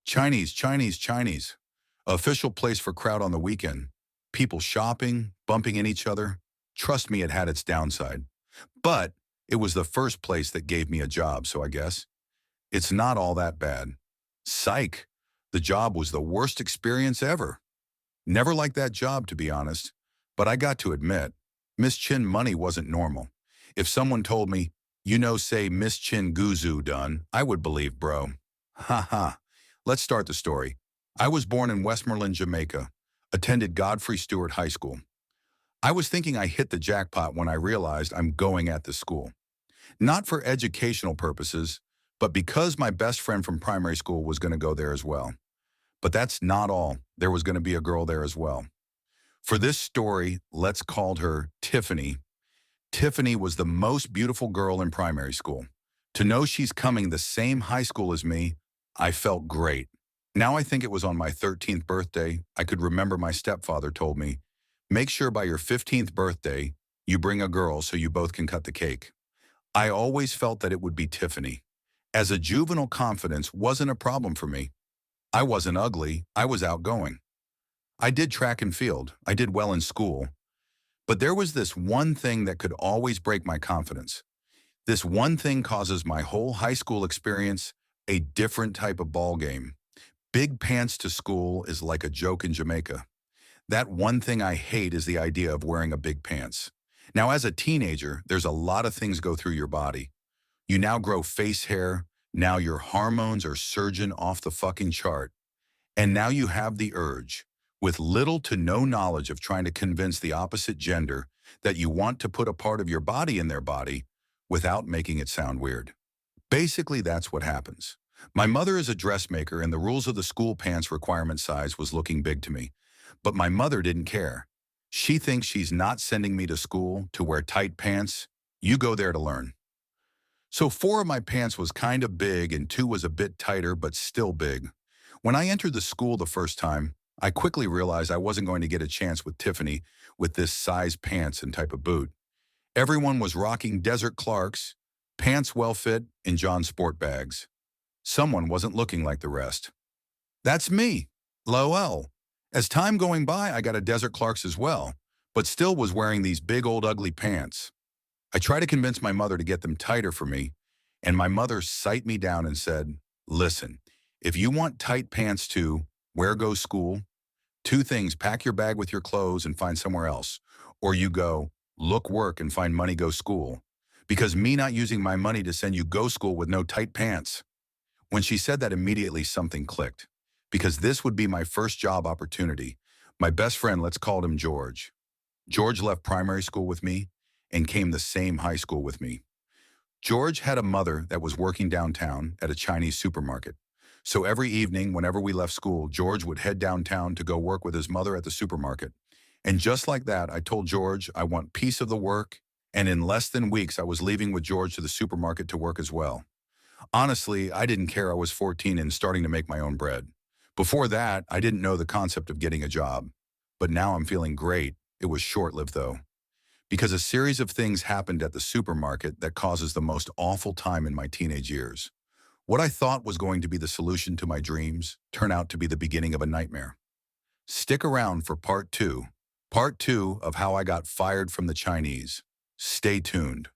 Chinese. Official place for crowd on the weekend. People shopping, bumping in each other. Trust me, it had its downside. But it was the first place that gave me a job, so I guess it's not all that bad. Psych. The job was the worst experience ever. Never liked that job, to be honest. But I got to admit, Miss Chin money wasn't normal. If someone told me, say Miss Chin Guzu done, I would believe, bro. Ha ha. Let's start the story. I was born in Westmoreland, Jamaica, attended Godfrey Stewart High School. I was thinking I hit the jackpot when I realized I'm going at this school. Not for educational purposes, but because my best friend from primary school was going to go there as well. But that's not all. There was going to be a girl there as well. For this story, let's call her Tiffany. Tiffany was the most beautiful girl in primary school. To know she's coming the same high school as me, I felt great. Now I think it was on my 13th birthday, I could remember my stepfather told me, make sure by your 15th birthday, you bring a girl so you both can cut the cake. I always felt that it would be Tiffany. As a juvenile, confidence wasn't a problem for me. I wasn't ugly, I was outgoing. I did track and field, I did well in school. But there was this one thing that could always break my confidence. This one thing causes my whole high school experience a different type of ball game. Big pants to school is like a joke in Jamaica. That one thing I hate is the idea of wearing a big pants. Now, as a teenager, there's a lot of things go through your body. You now grow face hair, now your hormones are surging off the fucking chart. And now you have the urge, with little to no knowledge of trying to convince the opposite gender that you want to put a part of your body in their body without making it sound weird. Basically, that's what happens. My mother is a dressmaker and the rules of the school pants requirement size was looking big to me. But my mother didn't care. She thinks she's not sending me to school to wear tight pants. You go there to learn. So 4 of my pants was kind of big and 2 was a bit tighter but still big. When I entered the school the first time, I quickly realized I wasn't going to get a chance with Tiffany with this size pants and type of boot. Everyone was rocking Desert Clarks, pants well fit, and John Sport bags. Someone wasn't looking like the rest. That's me, Lowell. As time going by, I got a Desert Clarks as well, but still was wearing these big old ugly pants. I tried to convince my mother to get them tighter for me, and my mother sat me down and said, listen, if you want tight pants too, where go school? 2 things, pack your bag with your clothes and find somewhere else. Or you go, look work and find money go school. Because me not using my money to send you go school with no tight pants. When she said that, immediately something clicked. Because this would be my first job opportunity. My best friend, let's call him George. George left primary school with me and came the same high school with me. George had a mother that was working downtown at a Chinese supermarket. So every evening, whenever we left school, George would head downtown to go work with his mother at the supermarket. And just like that, I told George I want piece of the work, and in less than weeks, I was leaving with George to the supermarket to work as well. Honestly, I didn't care I was 14 and starting to make my own bread. Before that, I didn't know the concept of getting a job. But now I'm feeling great. It was short-lived though. Because a series of things happened at the supermarket that causes the most awful time in my teenage years. What I thought was going to be the solution to my dreams turned out to be the beginning of a nightmare. Stick around for part 2 of how I got fired from the Chinese. Stay tuned.